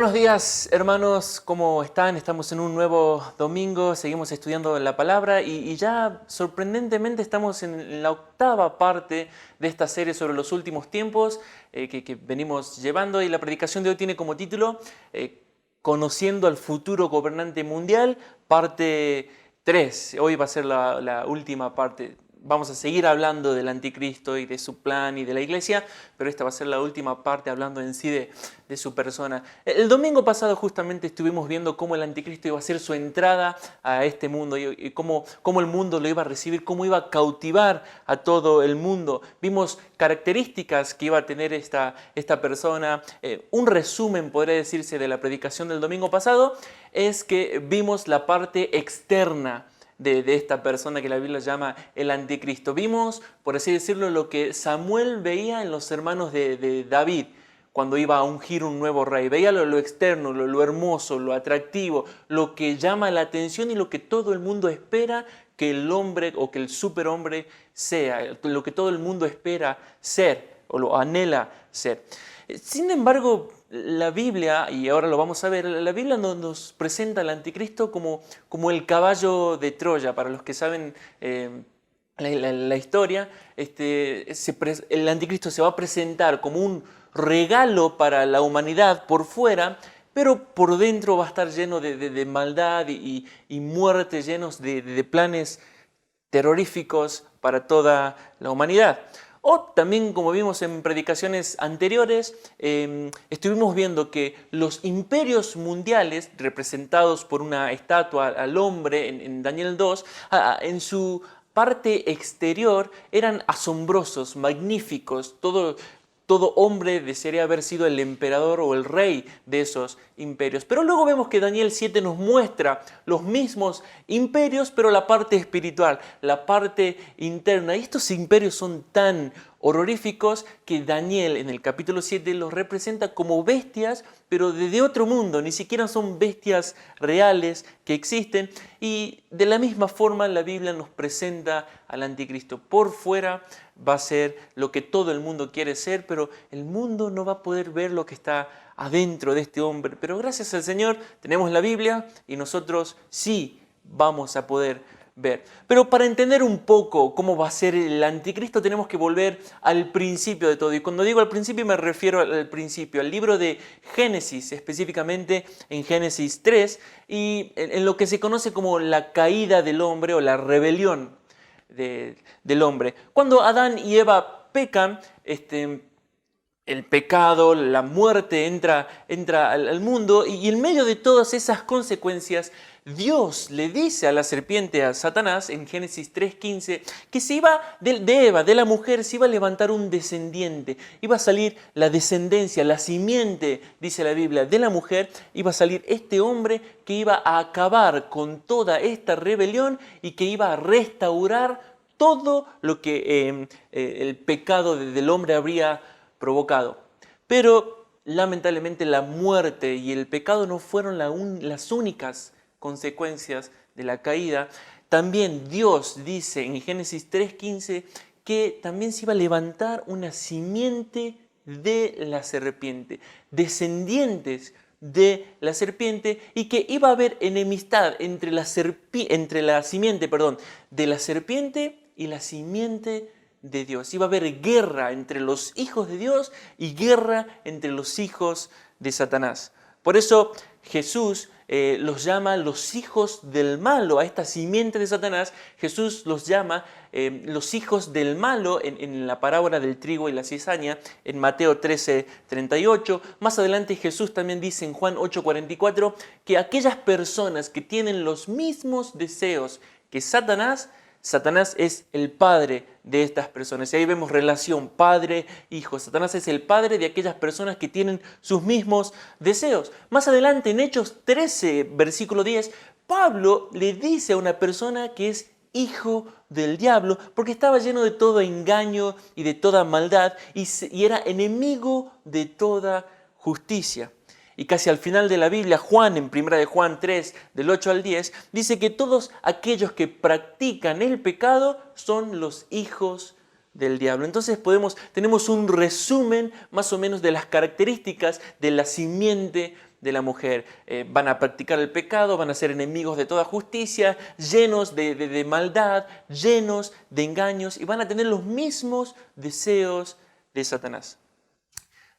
Buenos días, hermanos, ¿cómo están? Estamos en un nuevo domingo, seguimos estudiando la palabra y ya sorprendentemente estamos en la octava parte de esta serie sobre los últimos tiempos que venimos llevando, y la predicación de hoy tiene como título Conociendo al futuro gobernante mundial, parte 3. Hoy va a ser la última parte. Vamos a seguir hablando del anticristo y de su plan y de la iglesia, pero esta va a ser la última parte hablando en sí de su persona. El domingo pasado justamente estuvimos viendo cómo el anticristo iba a hacer su entrada a este mundo y cómo el mundo lo iba a recibir, cómo iba a cautivar a todo el mundo. Vimos características que iba a tener esta persona. Un resumen, podría decirse, de la predicación del domingo pasado es que vimos la parte externa de esta persona que la Biblia llama el anticristo. Vimos, por así decirlo, lo que Samuel veía en los hermanos de David cuando iba a ungir un nuevo rey. Veía lo externo, lo hermoso, lo atractivo, lo que llama la atención y lo que todo el mundo espera que el hombre o que el superhombre sea, lo que todo el mundo espera ser o lo anhela ser. Sin embargo, la Biblia, y ahora lo vamos a ver, la Biblia nos presenta al anticristo como el caballo de Troya. Para los que saben la historia, el anticristo se va a presentar como un regalo para la humanidad por fuera, pero por dentro va a estar lleno de maldad y muerte, llenos de planes terroríficos para toda la humanidad. O también, como vimos en predicaciones anteriores, estuvimos viendo que los imperios mundiales, representados por una estatua al hombre en Daniel 2, en su parte exterior eran asombrosos, magníficos. Todo hombre desearía haber sido el emperador o el rey de esos imperios. Pero luego vemos que Daniel 7 nos muestra los mismos imperios, pero la parte espiritual, la parte interna. Y estos imperios son tan horroríficos que Daniel en el capítulo 7 los representa como bestias, pero de otro mundo. Ni siquiera son bestias reales que existen. Y de la misma forma la Biblia nos presenta al anticristo. Por fuera va a ser lo que todo el mundo quiere ser, pero el mundo no va a poder ver lo que está adentro de este hombre. Pero gracias al Señor tenemos la Biblia y nosotros sí vamos a poder ver. Pero para entender un poco cómo va a ser el anticristo tenemos que volver al principio de todo. Y cuando digo al principio me refiero al principio, al libro de Génesis, específicamente en Génesis 3, y en lo que se conoce como la caída del hombre o la rebelión del hombre. Cuando Adán y Eva pecan, el pecado, la muerte entra al mundo, y en medio de todas esas consecuencias Dios le dice a la serpiente, a Satanás, en Génesis 3:15, que se iba de Eva, de la mujer, se iba a levantar un descendiente. Iba a salir la descendencia, la simiente, dice la Biblia, de la mujer. Iba a salir este hombre que iba a acabar con toda esta rebelión y que iba a restaurar todo lo que el pecado del hombre habría provocado. Pero lamentablemente la muerte y el pecado no fueron las únicas consecuencias de la caída. También Dios dice en Génesis 3:15 que también se iba a levantar una simiente de la serpiente, descendientes de la serpiente, y que iba a haber enemistad entre la simiente de la serpiente y la simiente de Dios. Iba a haber guerra entre los hijos de Dios y guerra entre los hijos de Satanás. Por eso Jesús los llama los hijos del malo. A esta simiente de Satanás Jesús los llama los hijos del malo en la parábola del trigo y la cizaña en Mateo 13:38. Más adelante Jesús también dice en Juan 8:44 que aquellas personas que tienen los mismos deseos que Satanás es el padre de estas personas. Y ahí vemos relación padre-hijo. Satanás es el padre de aquellas personas que tienen sus mismos deseos. Más adelante, en Hechos 13, versículo 10, Pablo le dice a una persona que es hijo del diablo porque estaba lleno de todo engaño y de toda maldad y era enemigo de toda justicia. Y casi al final de la Biblia, Juan, en 1 de Juan 3, del 8 al 10, dice que todos aquellos que practican el pecado son los hijos del diablo. Entonces tenemos un resumen más o menos de las características de la simiente de la mujer. Van a practicar el pecado, van a ser enemigos de toda justicia, llenos de maldad, llenos de engaños y van a tener los mismos deseos de Satanás.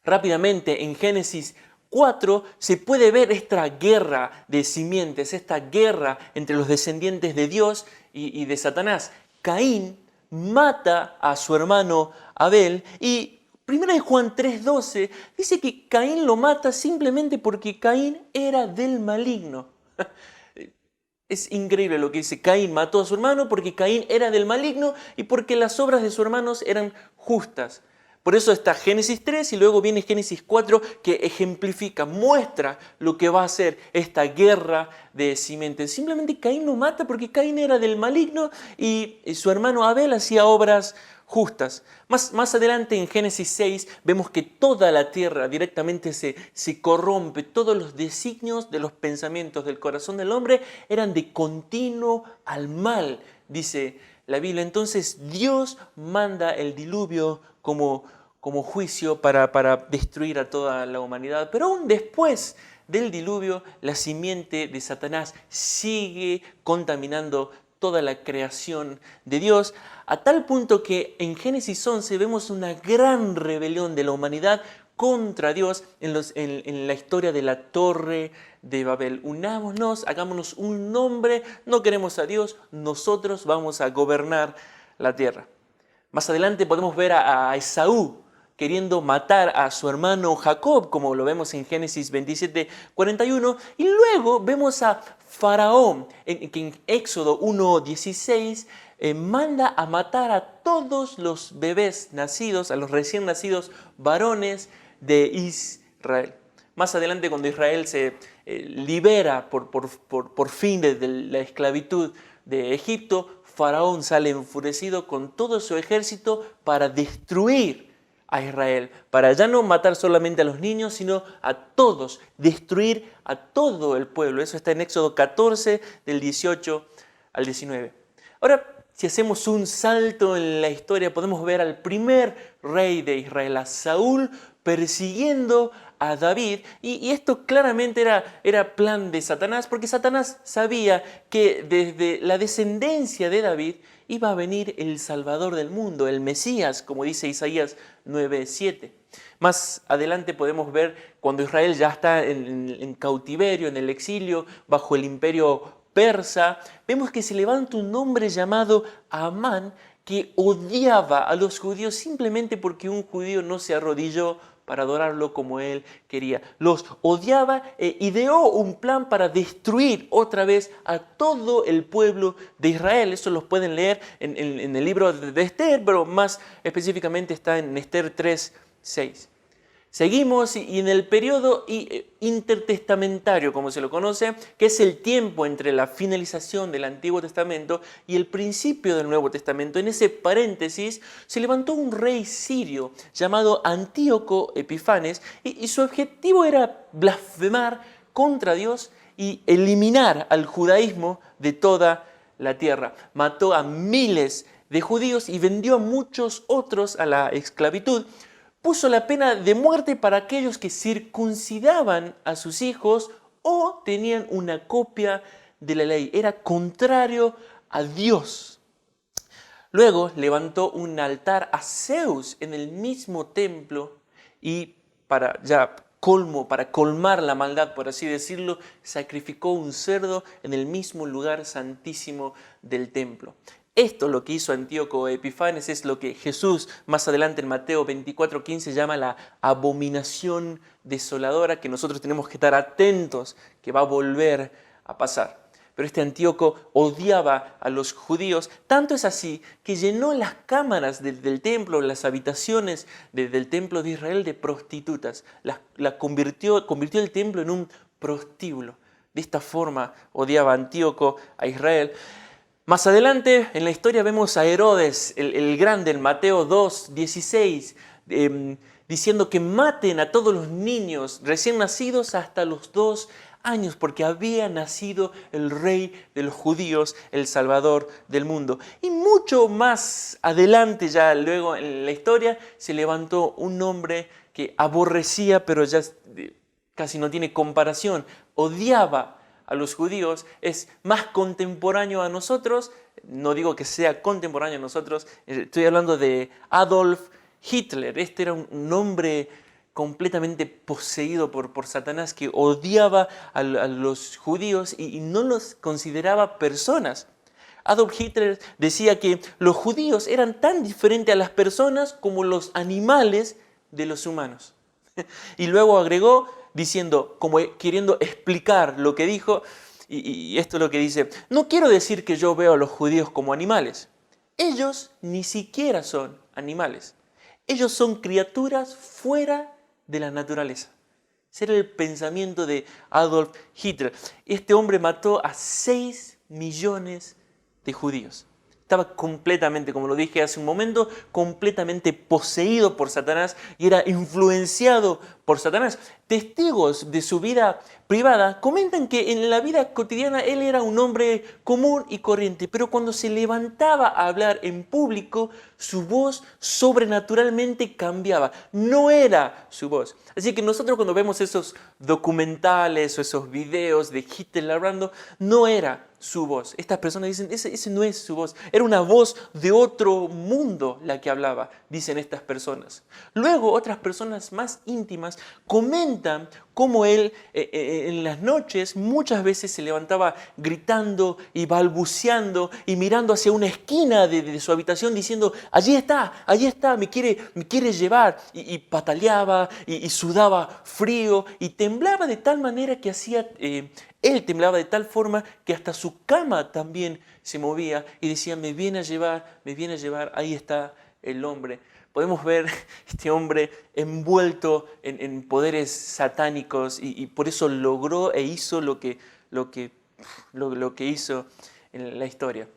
Rápidamente en Génesis 4 se puede ver esta guerra de simientes, esta guerra entre los descendientes de Dios y de Satanás. Caín mata a su hermano Abel y 1 Juan 3:12 dice que Caín lo mata simplemente porque Caín era del maligno. Es increíble lo que dice. Caín mató a su hermano porque Caín era del maligno y porque las obras de sus hermanos eran justas. Por eso está Génesis 3 y luego viene Génesis 4 que ejemplifica, muestra lo que va a ser esta guerra de simientes. Simplemente Caín lo mata porque Caín era del maligno y su hermano Abel hacía obras justas. Más adelante en Génesis 6 vemos que toda la tierra directamente se corrompe. Todos los designios de los pensamientos del corazón del hombre eran de continuo al mal, dice la Biblia. Entonces Dios manda el diluvio como juicio para destruir a toda la humanidad. Pero aún después del diluvio, la simiente de Satanás sigue contaminando toda la creación de Dios, a tal punto que en Génesis 11 vemos una gran rebelión de la humanidad contra Dios en la historia de la Torre de Babel. Unámonos, hagámonos un nombre, no queremos a Dios, nosotros vamos a gobernar la tierra. Más adelante podemos ver a Esaú queriendo matar a su hermano Jacob, como lo vemos en Génesis 27:41, y luego vemos a Faraón, que en Éxodo 1:16 manda a matar a todos los bebés nacidos, a los recién nacidos varones de Israel. Más adelante, cuando Israel se libera por fin de la esclavitud de Egipto, Faraón sale enfurecido con todo su ejército para destruir a Israel, para ya no matar solamente a los niños, sino a todos, destruir a todo el pueblo. Eso está en Éxodo 14, del 18 al 19. Ahora, si hacemos un salto en la historia, podemos ver al primer rey de Israel, a Saúl, persiguiendo a David, y esto claramente era plan de Satanás, porque Satanás sabía que desde la descendencia de David iba a venir el Salvador del mundo, el Mesías, como dice Isaías 9:7. Más adelante podemos ver cuando Israel ya está en cautiverio, en el exilio, bajo el imperio persa, vemos que se levanta un hombre llamado Amán que odiaba a los judíos simplemente porque un judío no se arrodilló para adorarlo como él quería. Los odiaba e ideó un plan para destruir otra vez a todo el pueblo de Israel. Eso lo pueden leer en el libro de Esther, pero más específicamente está en Esther 3:6. Seguimos y en el periodo intertestamentario, como se lo conoce, que es el tiempo entre la finalización del Antiguo Testamento y el principio del Nuevo Testamento. En ese paréntesis se levantó un rey sirio llamado Antíoco Epifanes y su objetivo era blasfemar contra Dios y eliminar al judaísmo de toda la tierra. Mató a miles de judíos y vendió a muchos otros a la esclavitud. Puso la pena de muerte para aquellos que circuncidaban a sus hijos o tenían una copia de la ley. Era contrario a Dios. Luego levantó un altar a Zeus en el mismo templo y para colmar la maldad, por así decirlo, sacrificó un cerdo en el mismo lugar santísimo del templo. Esto, lo que hizo Antíoco Epifanes, es lo que Jesús más adelante en Mateo 24:15 llama la abominación desoladora, que nosotros tenemos que estar atentos, que va a volver a pasar. Pero este Antíoco odiaba a los judíos, tanto es así que llenó las cámaras del templo, las habitaciones del templo de Israel de prostitutas. Convirtió el templo en un prostíbulo. De esta forma odiaba Antíoco a Israel. Más adelante en la historia vemos a Herodes el Grande en Mateo 2:16 diciendo que maten a todos los niños recién nacidos hasta los 2 años porque había nacido el rey de los judíos, el Salvador del mundo. Y mucho más adelante, ya luego en la historia, se levantó un hombre que aborrecía, pero ya casi no tiene comparación, odiaba a los judíos, es más contemporáneo a nosotros, no digo que sea contemporáneo a nosotros, estoy hablando de Adolf Hitler. Este era un hombre completamente poseído por Satanás que odiaba a los judíos y no los consideraba personas. Adolf Hitler decía que los judíos eran tan diferentes a las personas como los animales de los humanos. Y luego agregó diciendo, como queriendo explicar lo que dijo, y esto es lo que dice: no quiero decir que yo veo a los judíos como animales. Ellos ni siquiera son animales. Ellos son criaturas fuera de la naturaleza. Ese era el pensamiento de Adolf Hitler. Este hombre mató a 6 millones de judíos. Estaba completamente, como lo dije hace un momento, completamente poseído por Satanás y era influenciado por Satanás. Testigos de su vida privada comentan que en la vida cotidiana él era un hombre común y corriente, pero cuando se levantaba a hablar en público, su voz sobrenaturalmente cambiaba. No era su voz. Así que nosotros cuando vemos esos documentales o esos videos de Hitler hablando, no era su voz. Estas personas dicen, ese no es su voz. Era una voz de otro mundo la que hablaba, dicen estas personas. Luego otras personas más íntimas comentan cómo él en las noches muchas veces se levantaba gritando y balbuceando y mirando hacia una esquina de su habitación diciendo, allí está, me quiere llevar. Y pataleaba y sudaba frío y temblaba de tal manera que él temblaba de tal forma que hasta su cama también se movía y decía, me viene a llevar, ahí está el hombre. Podemos ver este hombre envuelto en poderes satánicos y por eso logró e hizo lo que hizo en la historia.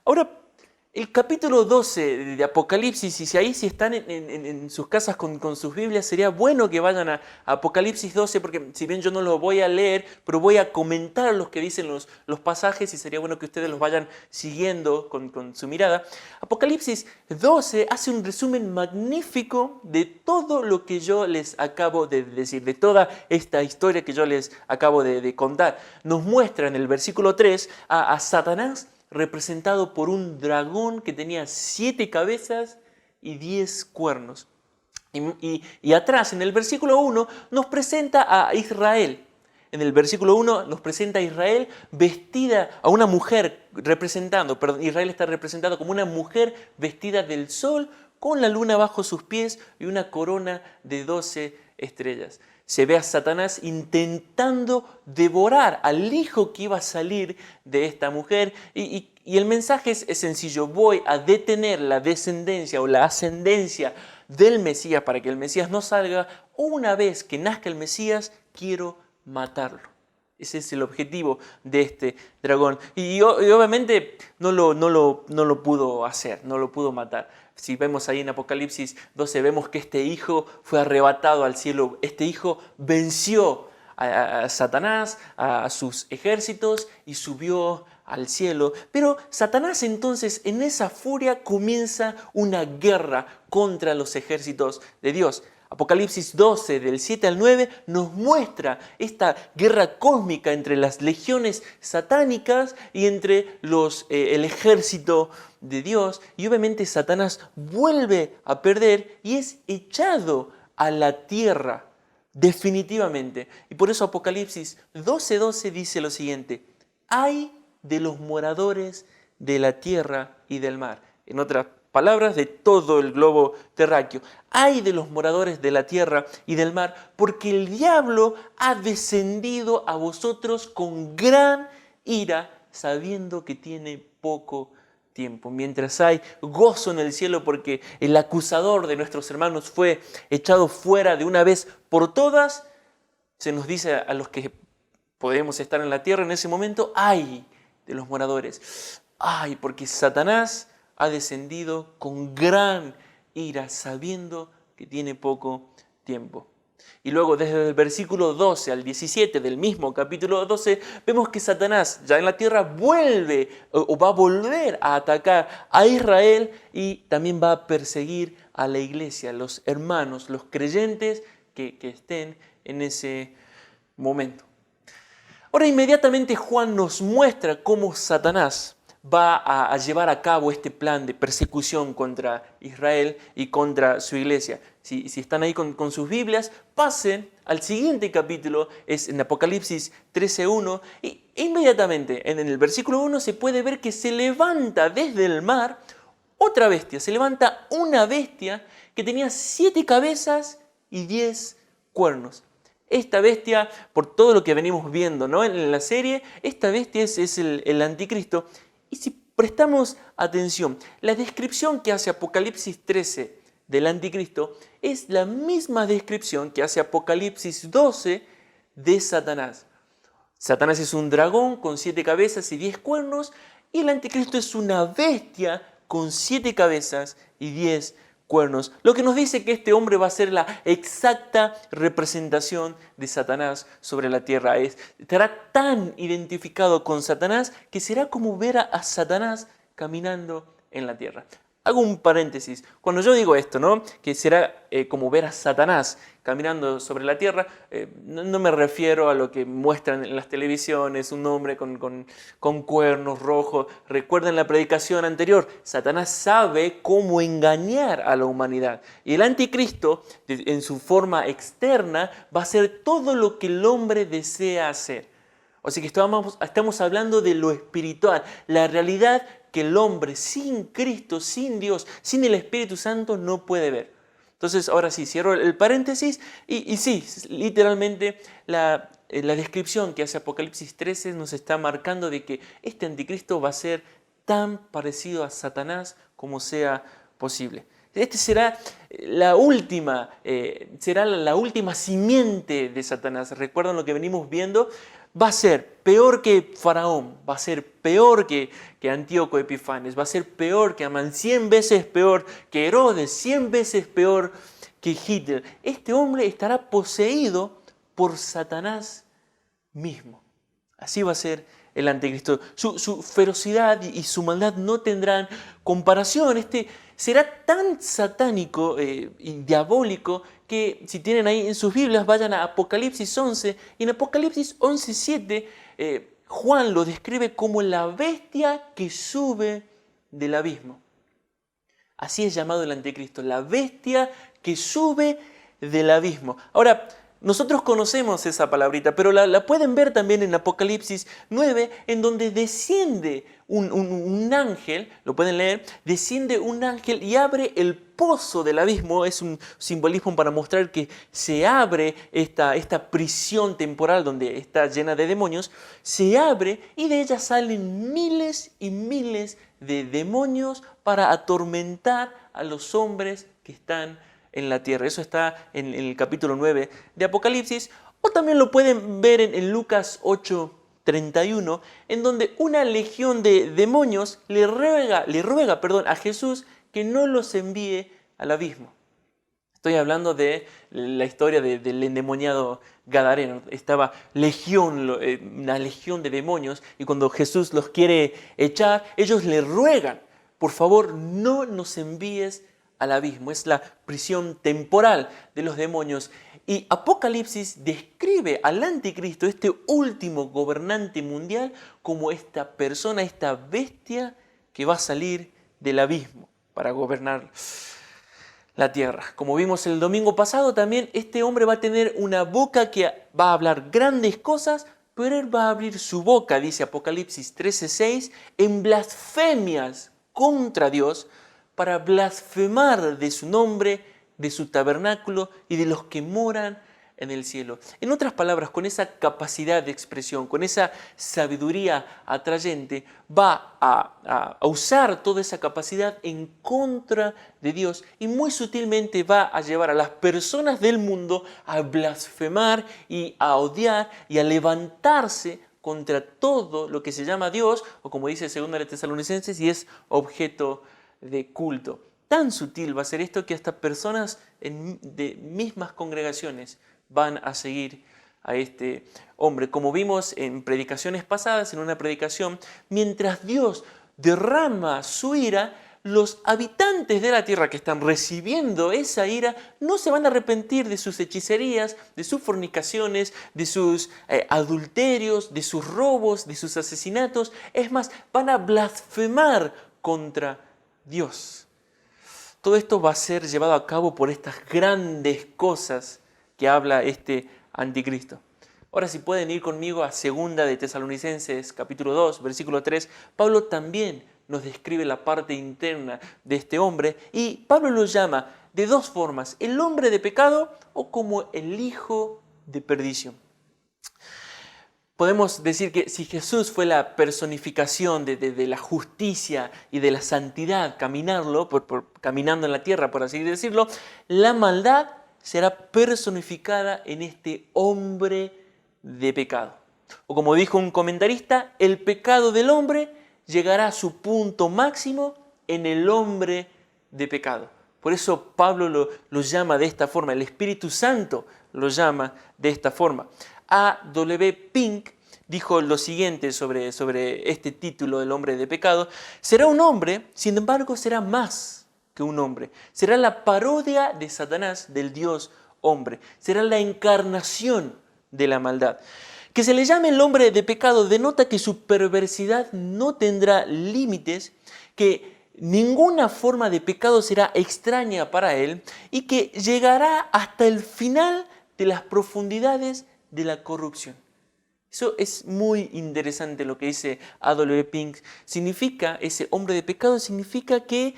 Ahora, el capítulo 12 de Apocalipsis, y si están en sus casas con sus Biblias, sería bueno que vayan a Apocalipsis 12, porque si bien yo no lo voy a leer, pero voy a comentar los que dicen los pasajes y sería bueno que ustedes los vayan siguiendo con su mirada. Apocalipsis 12 hace un resumen magnífico de todo lo que yo les acabo de decir, de toda esta historia que yo les acabo de contar. Nos muestra en el versículo 3 a Satanás, representado por un dragón que tenía 7 cabezas y 10 cuernos. Y atrás, en el versículo 1, nos presenta a Israel. En el versículo 1 nos presenta a Israel vestida, a una mujer Israel está representado como una mujer vestida del sol, con la luna bajo sus pies y una corona de 12 estrellas. Se ve a Satanás intentando devorar al hijo que iba a salir de esta mujer y el mensaje es sencillo: voy a detener la descendencia o la ascendencia del Mesías para que el Mesías no salga. Una vez que nazca el Mesías, quiero matarlo. Ese es el objetivo de este dragón. Y obviamente no lo pudo hacer, no lo pudo matar. Si vemos ahí en Apocalipsis 12, vemos que este hijo fue arrebatado al cielo. Este hijo venció a Satanás, a sus ejércitos y subió al cielo. Pero Satanás entonces en esa furia comienza una guerra contra los ejércitos de Dios. Apocalipsis 12, del 7 al 9, nos muestra esta guerra cósmica entre las legiones satánicas y entre el ejército de Dios. Y obviamente Satanás vuelve a perder y es echado a la tierra, definitivamente. Y por eso Apocalipsis 12:12 dice lo siguiente: ay de los moradores de la tierra y del mar. En otras palabras, de todo el globo terráqueo. Ay de los moradores de la tierra y del mar, porque el diablo ha descendido a vosotros con gran ira, sabiendo que tiene poco tiempo. Mientras hay gozo en el cielo porque el acusador de nuestros hermanos fue echado fuera de una vez por todas, se nos dice a los que podemos estar en la tierra en ese momento: ay de los moradores. Ay, porque Satanás ha descendido con gran ira, sabiendo que tiene poco tiempo. Y luego desde el versículo 12 al 17 del mismo capítulo 12, vemos que Satanás ya en la tierra vuelve o va a volver a atacar a Israel y también va a perseguir a la iglesia, los hermanos, los creyentes que estén en ese momento. Ahora inmediatamente Juan nos muestra cómo Satanás va a llevar a cabo este plan de persecución contra Israel y contra su iglesia. Si están ahí con sus Biblias, pasen al siguiente capítulo, es en Apocalipsis 13:1, e inmediatamente en el versículo 1 se puede ver que se levanta desde el mar otra bestia, se levanta una bestia que tenía 7 cabezas y 10 cuernos. Esta bestia, por todo lo que venimos viendo, ¿no?, en la serie, esta bestia es el anticristo. Y si prestamos atención, la descripción que hace Apocalipsis 13 del anticristo es la misma descripción que hace Apocalipsis 12 de Satanás. Satanás es un dragón con 7 cabezas y 10 cuernos, y el anticristo es una bestia con 7 cabezas y 10 cuernos. Lo que nos dice que este hombre va a ser la exacta representación de Satanás sobre la tierra. Estará tan identificado con Satanás que será como ver a Satanás caminando en la tierra. Hago un paréntesis. Cuando yo digo esto, ¿no?, que será como ver a Satanás caminando sobre la tierra, no me refiero a lo que muestran en las televisiones, un hombre con cuernos rojos. Recuerden la predicación anterior, Satanás sabe cómo engañar a la humanidad. Y el anticristo, en su forma externa, va a hacer todo lo que el hombre desea hacer. O sea que estamos hablando de lo espiritual, la realidad que el hombre sin Cristo, sin Dios, sin el Espíritu Santo no puede ver. Entonces, ahora sí, cierro el paréntesis y sí, literalmente la descripción que hace Apocalipsis 13 nos está marcando de que este anticristo va a ser tan parecido a Satanás como sea posible. Este será la última simiente de Satanás. ¿Recuerdan lo que venimos viendo? Va a ser peor que Faraón, va a ser peor que Antíoco Epifanes, va a ser peor que Amán, 100 veces peor que Herodes, 100 veces peor que Hitler. Este hombre estará poseído por Satanás mismo. Así va a ser el anticristo. Su ferocidad y su maldad no tendrán comparación. Será tan satánico y diabólico que si tienen ahí en sus Biblias vayan a Apocalipsis 11. Y en Apocalipsis 11:7 Juan lo describe como la bestia que sube del abismo. Así es llamado el anticristo, la bestia que sube del abismo. Ahora, nosotros conocemos esa palabrita, pero la pueden ver también en Apocalipsis 9, en donde desciende un ángel, lo pueden leer, desciende un ángel y abre el pozo del abismo. Es un simbolismo para mostrar que se abre esta prisión temporal donde está llena de demonios, se abre y de ella salen miles y miles de demonios para atormentar a los hombres que están en la tierra. Eso está en el capítulo 9 de Apocalipsis, o también lo pueden ver en Lucas 8:31, en donde una legión de demonios le ruega a Jesús que no los envíe al abismo. Estoy hablando de la historia del endemoniado gadareno. Estaba una legión de demonios, y cuando Jesús los quiere echar, ellos le ruegan: por favor, no nos envíes al abismo. Es la prisión temporal de los demonios. Y Apocalipsis describe al anticristo, este último gobernante mundial, como esta persona, esta bestia que va a salir del abismo para gobernar la tierra. Como vimos el domingo pasado, también este hombre va a tener una boca que va a hablar grandes cosas, pero él va a abrir su boca, dice Apocalipsis 13:6, en blasfemias contra Dios, para blasfemar de su nombre, de su tabernáculo y de los que moran en el cielo. En otras palabras, con esa capacidad de expresión, con esa sabiduría atrayente, va a usar toda esa capacidad en contra de Dios, y muy sutilmente va a llevar a las personas del mundo a blasfemar y a odiar y a levantarse contra todo lo que se llama Dios, o como dice 2 de Tesalonicenses, y es objeto de culto. Tan sutil va a ser esto que hasta personas de mismas congregaciones van a seguir a este hombre. Como vimos en predicaciones pasadas, en una predicación, mientras Dios derrama su ira, los habitantes de la tierra que están recibiendo esa ira no se van a arrepentir de sus hechicerías, de sus fornicaciones, de sus adulterios, de sus robos, de sus asesinatos. Es más, van a blasfemar contra Dios. Todo esto va a ser llevado a cabo por estas grandes cosas que habla este anticristo. Ahora, si pueden ir conmigo a 2 de Tesalonicenses, capítulo 2, versículo 3, Pablo también nos describe la parte interna de este hombre y Pablo lo llama de dos formas, el hombre de pecado o como el hijo de perdición. Podemos decir que si Jesús fue la personificación de la justicia y de la santidad, caminando en la tierra, por así decirlo, la maldad será personificada en este hombre de pecado. O como dijo un comentarista, el pecado del hombre llegará a su punto máximo en el hombre de pecado. Por eso Pablo lo llama de esta forma, el Espíritu Santo lo llama de esta forma. A.W. Pink dijo lo siguiente sobre este título del hombre de pecado: será un hombre, sin embargo será más que un hombre. Será la parodia de Satanás, del Dios hombre. Será la encarnación de la maldad. Que se le llame el hombre de pecado denota que su perversidad no tendrá límites, que ninguna forma de pecado será extraña para él y que llegará hasta el final de las profundidades de la corrupción. Eso es muy interesante lo que dice A.W. Pink. Significa, ese hombre de pecado significa que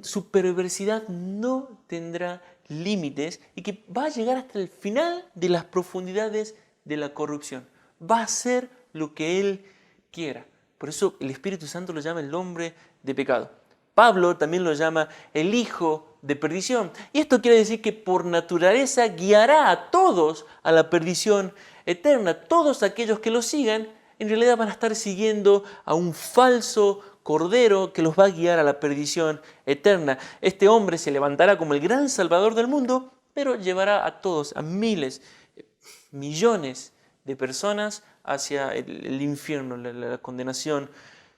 su perversidad no tendrá límites y que va a llegar hasta el final de las profundidades de la corrupción. Va a hacer lo que él quiera. Por eso el Espíritu Santo lo llama el hombre de pecado. Pablo también lo llama el hijo de perdición. Y esto quiere decir que por naturaleza guiará a todos a la perdición eterna. Todos aquellos que lo sigan en realidad van a estar siguiendo a un falso cordero que los va a guiar a la perdición eterna. Este hombre se levantará como el gran salvador del mundo, pero llevará a todos, a miles, millones de personas hacia el infierno, la condenación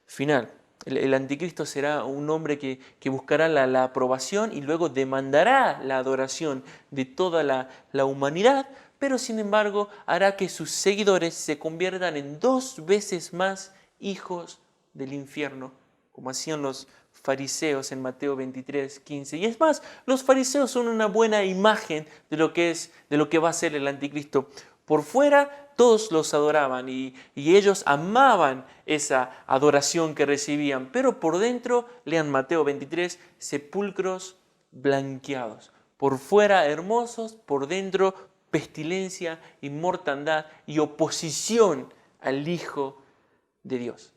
final. El anticristo será un hombre que buscará la aprobación y luego demandará la adoración de toda la humanidad, pero sin embargo hará que sus seguidores se conviertan en 2 veces más hijos del infierno, como hacían los fariseos en Mateo 23, 15. Y es más, los fariseos son una buena imagen de lo que va a ser el anticristo. Por fuera todos los adoraban y ellos amaban esa adoración que recibían, pero por dentro, lean Mateo 23, sepulcros blanqueados. Por fuera hermosos, por dentro pestilencia y mortandad y oposición al Hijo de Dios.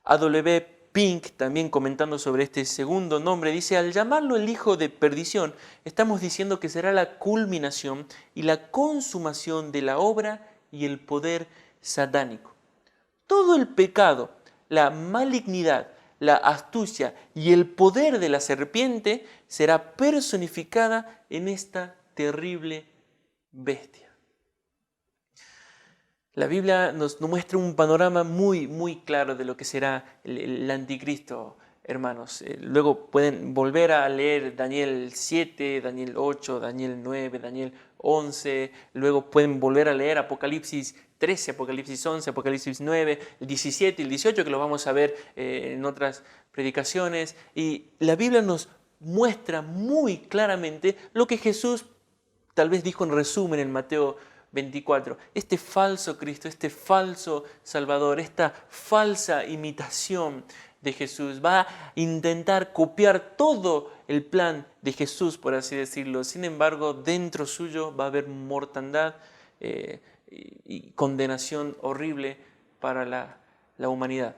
A.W. Pink, también comentando sobre este segundo nombre, dice: al llamarlo el hijo de perdición, estamos diciendo que será la culminación y la consumación de la obra y el poder satánico. Todo el pecado, la malignidad, la astucia y el poder de la serpiente será personificada en esta terrible bestia. La Biblia nos muestra un panorama muy, muy claro de lo que será el anticristo, hermanos. Luego pueden volver a leer Daniel 7, Daniel 8, Daniel 9, Daniel 11. Luego pueden volver a leer Apocalipsis 13, Apocalipsis 11, Apocalipsis 9, el 17 y el 18, que lo vamos a ver en otras predicaciones. Y la Biblia nos muestra muy claramente lo que Jesús tal vez dijo en resumen en Mateo 24, este falso Cristo, este falso Salvador, esta falsa imitación de Jesús va a intentar copiar todo el plan de Jesús, por así decirlo. Sin embargo, dentro suyo va a haber mortandad y condenación horrible para la humanidad.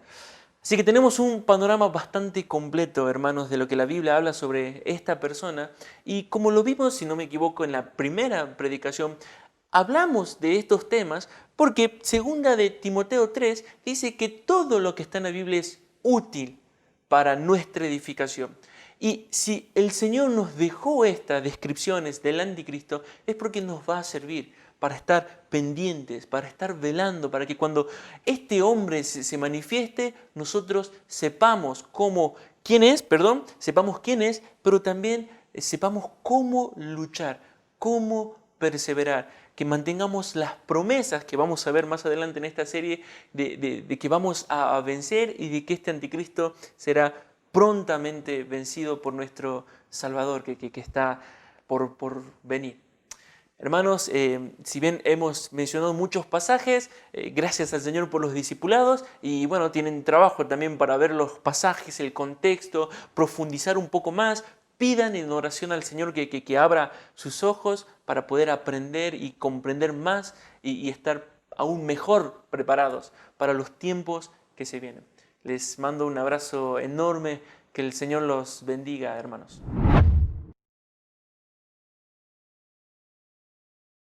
Así que tenemos un panorama bastante completo, hermanos, de lo que la Biblia habla sobre esta persona. Y como lo vimos, si no me equivoco, en la primera predicación, hablamos de estos temas porque 2 de Timoteo 3 dice que todo lo que está en la Biblia es útil para nuestra edificación. Y si el Señor nos dejó estas descripciones del anticristo es porque nos va a servir para estar pendientes, para estar velando, para que cuando este hombre se manifieste, nosotros sepamos cómo quién es, perdón, sepamos quién es, pero también sepamos cómo luchar, cómo perseverar, que mantengamos las promesas que vamos a ver más adelante en esta serie de que vamos a vencer y de que este anticristo será prontamente vencido por nuestro Salvador que está por venir. Hermanos, si bien hemos mencionado muchos pasajes, gracias al Señor por los discipulados y bueno, tienen trabajo también para ver los pasajes, el contexto, profundizar un poco más. Pidan en oración al Señor que abra sus ojos para poder aprender y comprender más y estar aún mejor preparados para los tiempos que se vienen. Les mando un abrazo enorme, que el Señor los bendiga, hermanos.